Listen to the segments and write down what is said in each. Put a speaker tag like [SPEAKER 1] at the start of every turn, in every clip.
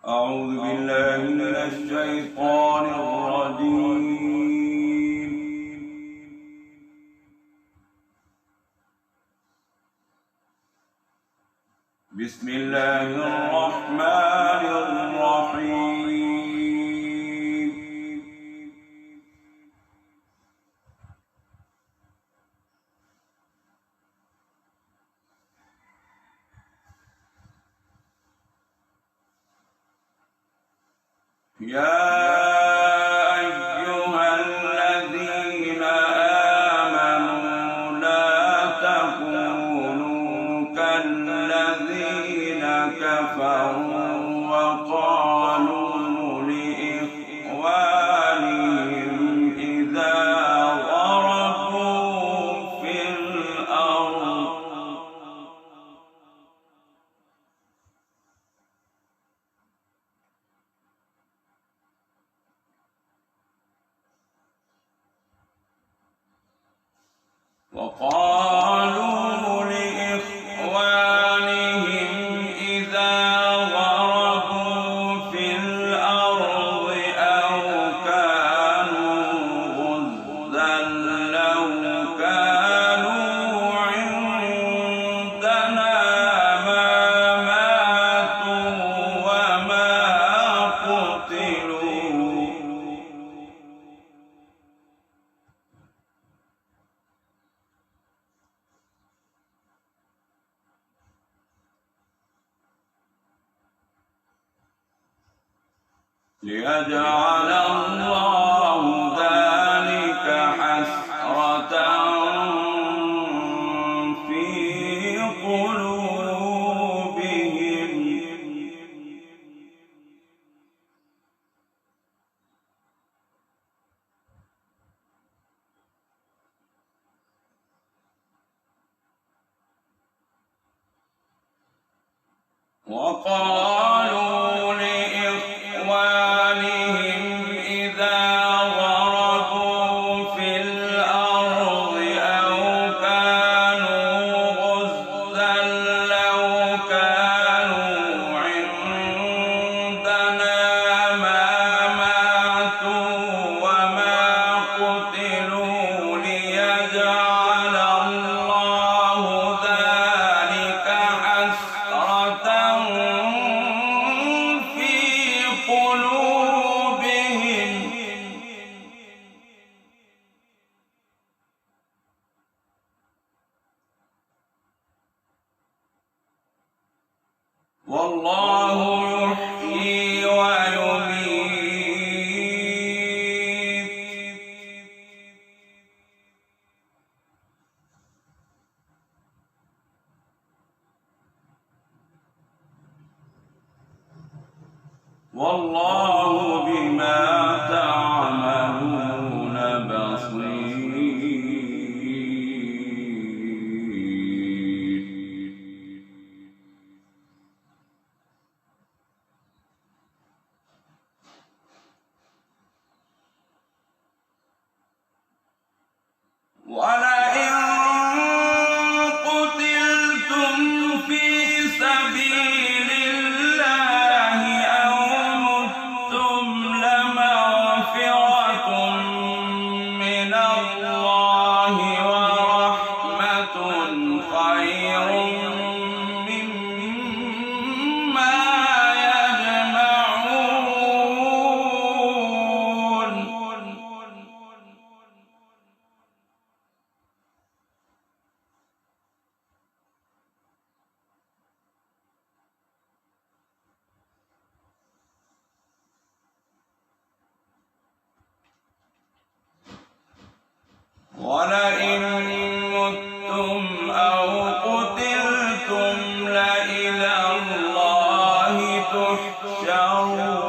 [SPEAKER 1] أعوذ بالله من الشيطان الرجيم. بسم الله الرحمن الرحيم. يا أيها الذين آمنوا لا تكونوا كالذين كفروا وقالوا لإخوانهم إذا ضربوا في الأرض أو كانوا غزا لو كانوا عندنا ما ماتوا وما قتلوا ليجعل الله ذلك حسرة في قلوبهم وقالوا لإخوانهم إذا ضربوا في الأرض أو كانوا غزا لو كانوا عندنا ما ماتوا وما قتلوا ليجعل الله ذلك حسرة في قلوبهم والله يحيي ويميت والله بما تعملون بصير. ولئن قتلتم في سبيل الله أو متم لمغفرة من الله ورحمة خير مما يجمعون. ولئن متم أو قتلتم لإلى الله تحشرون.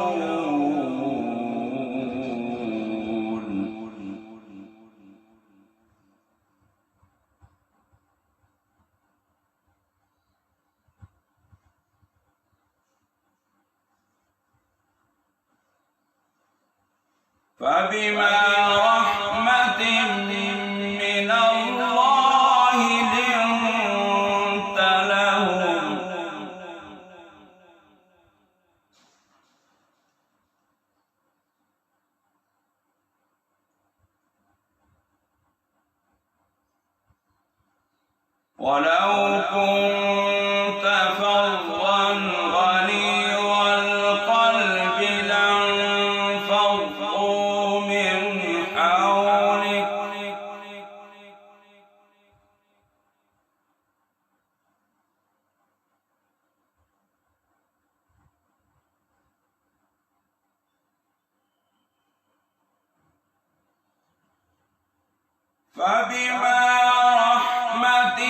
[SPEAKER 1] فبما رحمة من الله لنت لهم ولو كنت فظا غليظ القلب لانفضوا من حولك فبما رحمة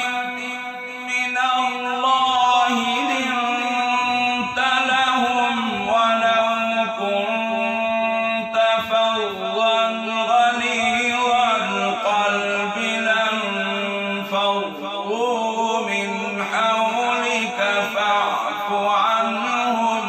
[SPEAKER 1] من الله لنت لهم ولو كنت فظا غليظ القلب لانفضوا من حولك فاعف عنهم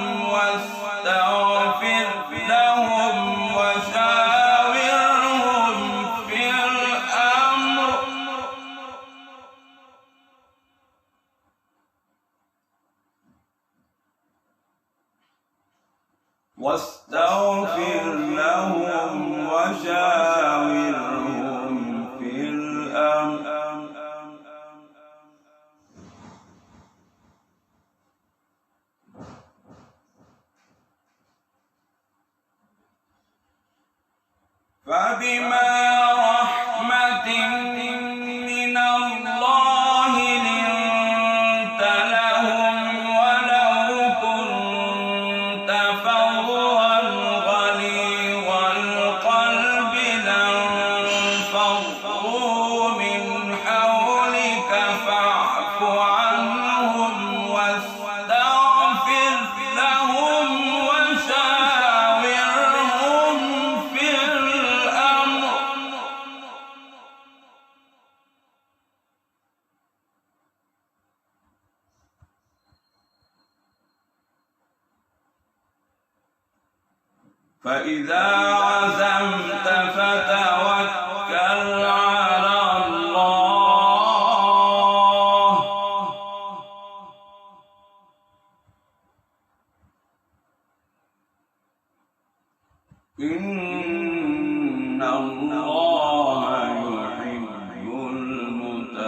[SPEAKER 1] واستغفر لهم وشاورهم في الأمر فبما رحمة من الله لنت لهم ولو كنت فظا غليظ القلب لانفضوا من حولك فاعف عنهم واستغفر لهم وشاورهم في الأمر فإذا عزمت فتوكل على الله إن الله يحب المتوكلين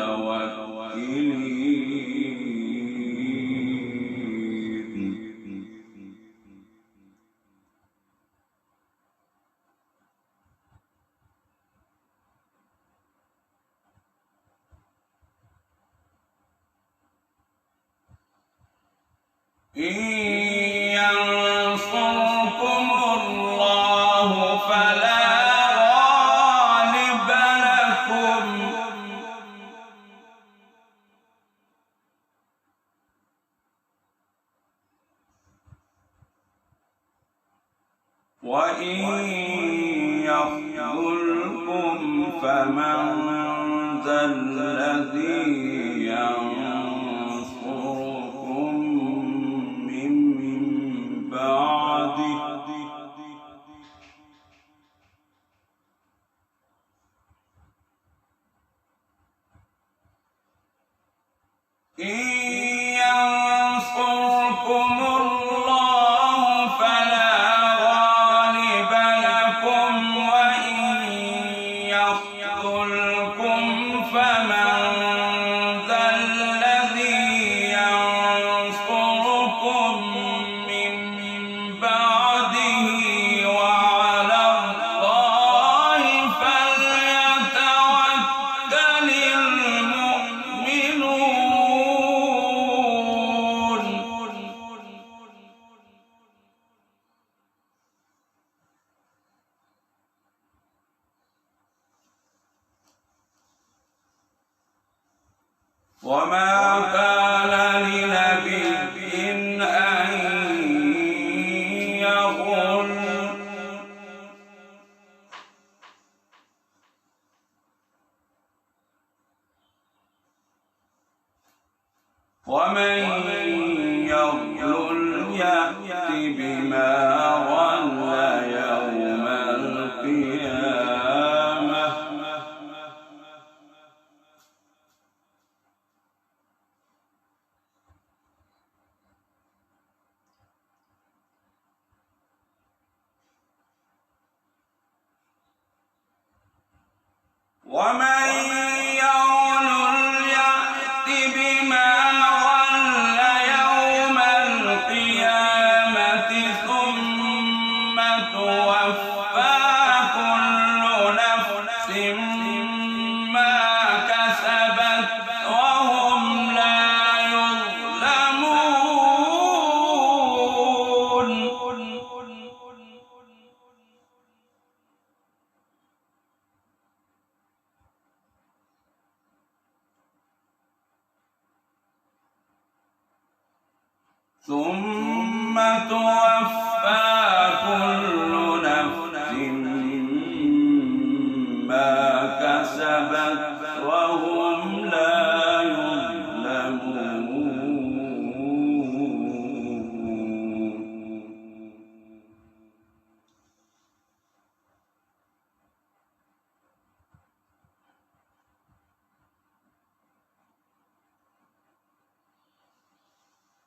[SPEAKER 1] إن ينصركم الله فلا غالب لكم وإن يخذلكم فمن ذا الذي ينصركم من بعده إن ينصركم الله فلا غالب لكم وإن يخذلكم فمن ذا الذي ينصركم من بعده وعلى الله فليتوكل المؤمنون وما كان لنبي أن يغل ومن يغل يأت بما غل يوم القيامة ومن يغل يأت ثم توفى كل نفس ما كسبت وهم لا يظلمون.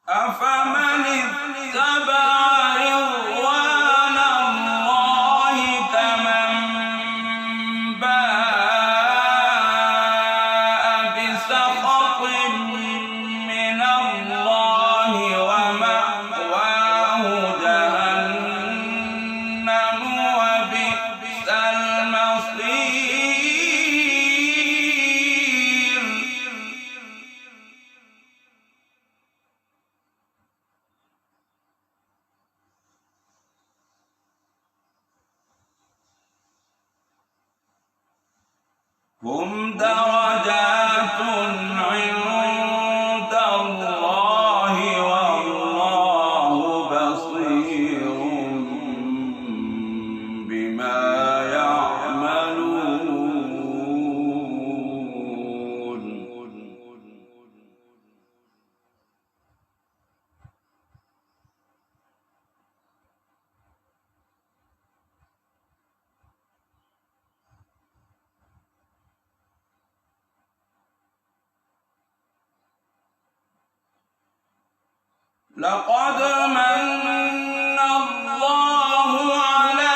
[SPEAKER 1] أفمن اتبع رضوان الله كمن باء بسخط من الله ومأواه جهنم وبئس المصير. هم درجات عند الله والله بصير بما يعملون. لقد من الله على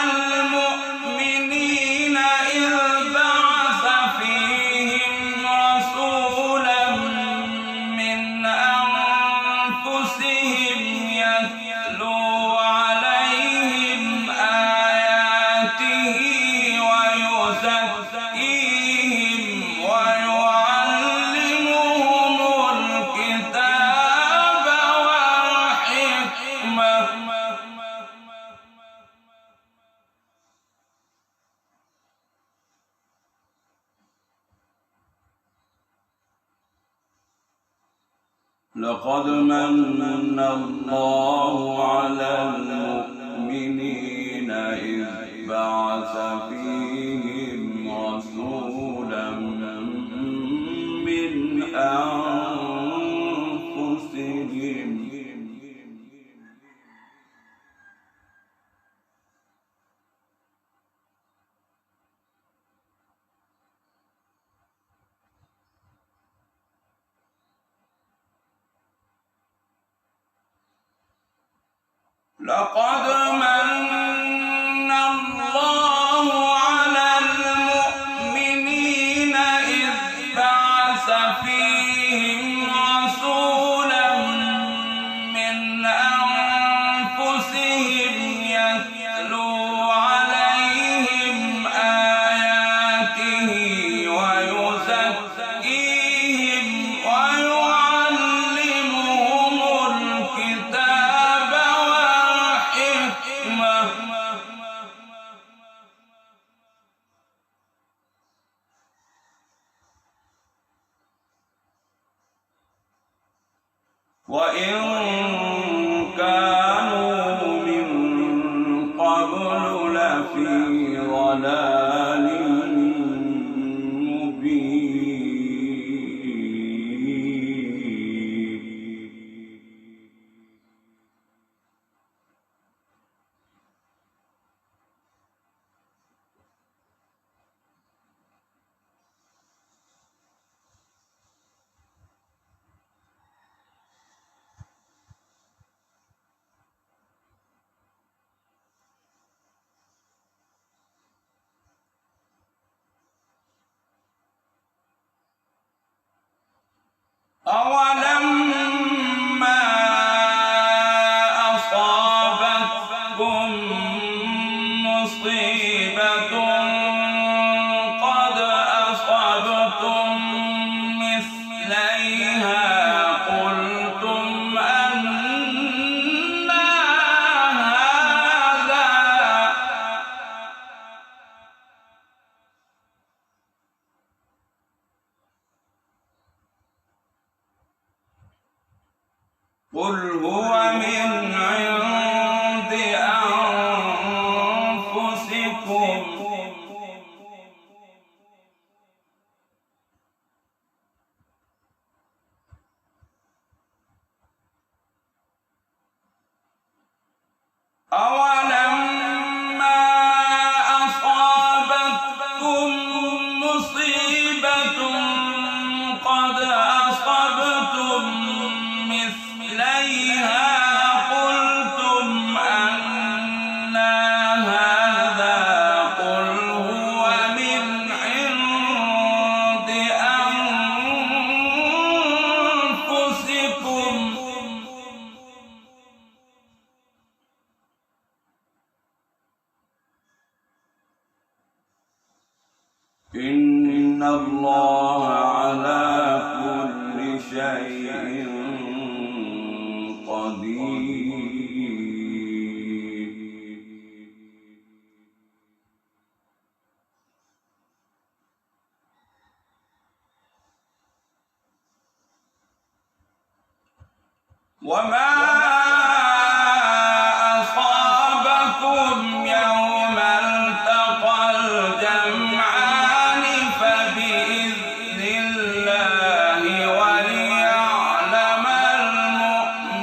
[SPEAKER 1] المؤمنين إذ بعث فيهم رسولا من أنفسهم يتلو عليهم آياته ويزكيهم ويعلمهم الكتاب لقد من الله على المؤمنين إذ بعث فيهم رسولا من أنفسهم لقد من الله على المؤمنين إذ بعث فيهم رسولا من أنفسهم يتلو عليهم آياته ويزكيهم ويعلمهم الكتاب وإن كانوا من قبل لفي ضلال أولما أصابتكم مصيبة قد أصبتم مثليها قلتم أنى هذا قل هو أولما أصابتكم مصيبة قد أصبتم مثليها قلتم أنى هذا قل هو من عند أنفسكم إن الله على كل شيء قدير. وما أصابكم يوم التقى الجمعان فبإذن الله وليعلم المؤمنين.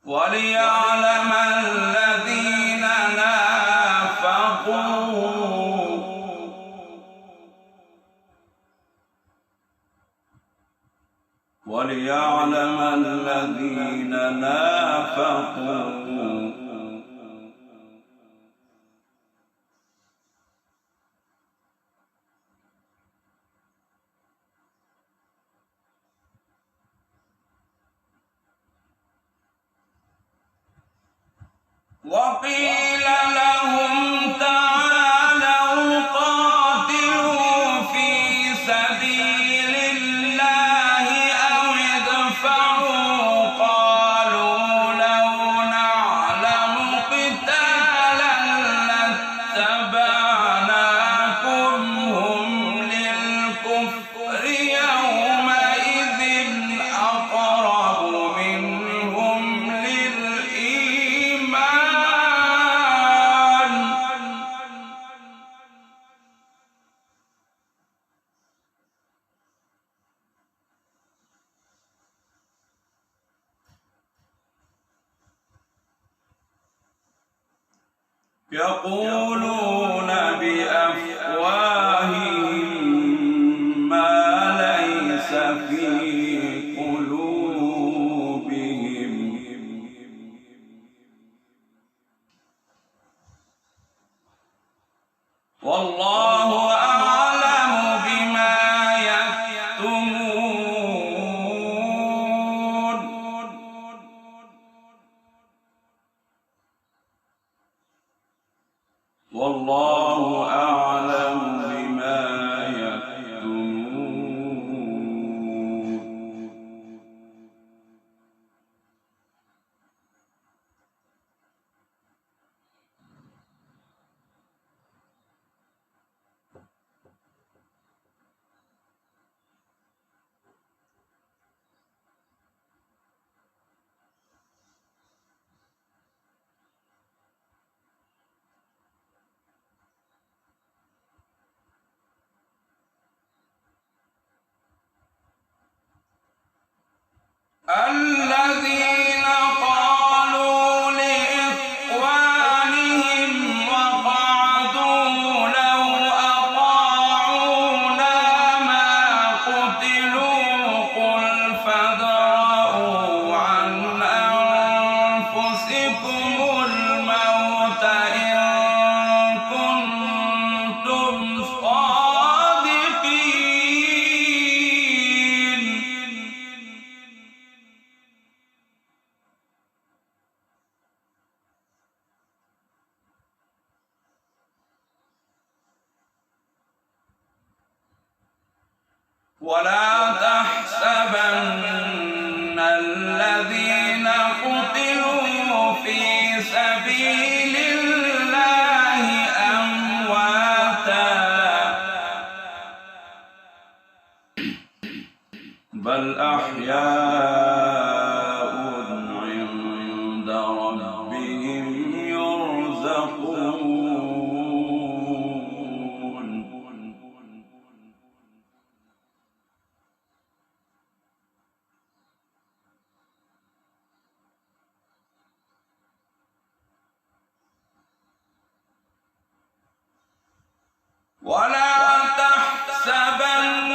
[SPEAKER 1] وليعلم الذين نافقوا وليعلم الذين نافقوا وقيل لهم تعالوا قاتلوا في سبيل الله أو ادفعوا قالوا لو نعلم قتالا لاتبعناكم هم للكفر يومئذ أقرب منهم للإيمان. يقولون بأفواههم ما ليس في قلوبهم والله أعلم بما يكتمون. والله أعلم بما يكتمون. الذين قالوا لإخوانهم وقعدوا لو أطاعونا ما قتلوا قل فادرءوا عن أنفسكم الموت إن كنتم صادقين. ولا تحسبن الذين قتلوا في سبيل الله أمواتا بل أحياء عند ربهم يرزقون. ولا تحسبن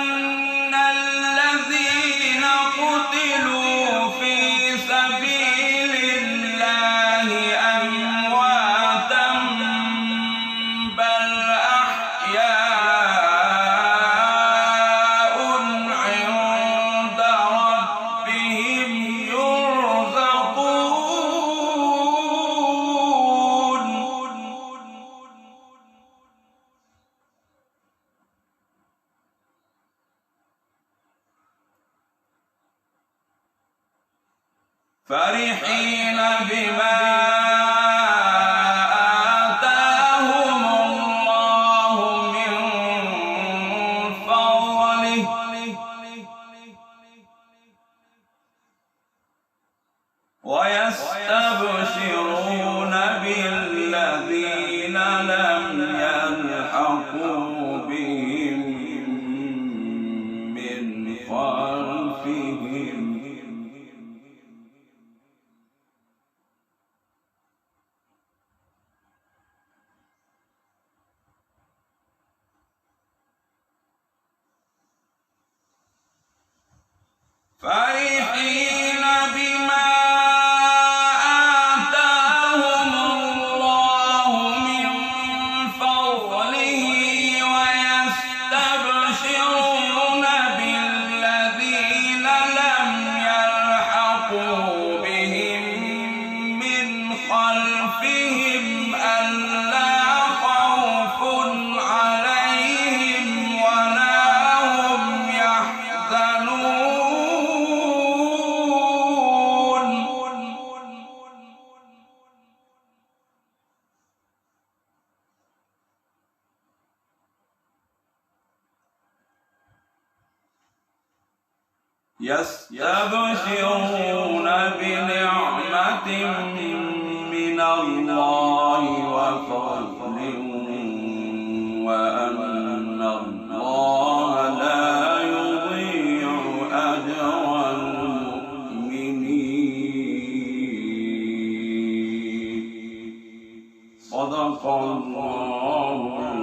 [SPEAKER 1] الذين قتلوا في سبيل الله أمواتا بل أحياء عند ربهم يرزقون. فرحين بما آتاهم الله من فضله ويستبشرون بالذين لم يلحقوا بهم من خلفهم فرحين بما آتاهم الله من فضله ويستبشرون بالذين لم يلحقوا بهم من خلفهم ألا خوف عليهم ولا هم يحزنون. يستبشرون بنعمة من الله وفضل وأن الله لا يضيع أجر المؤمنين. صدق الله.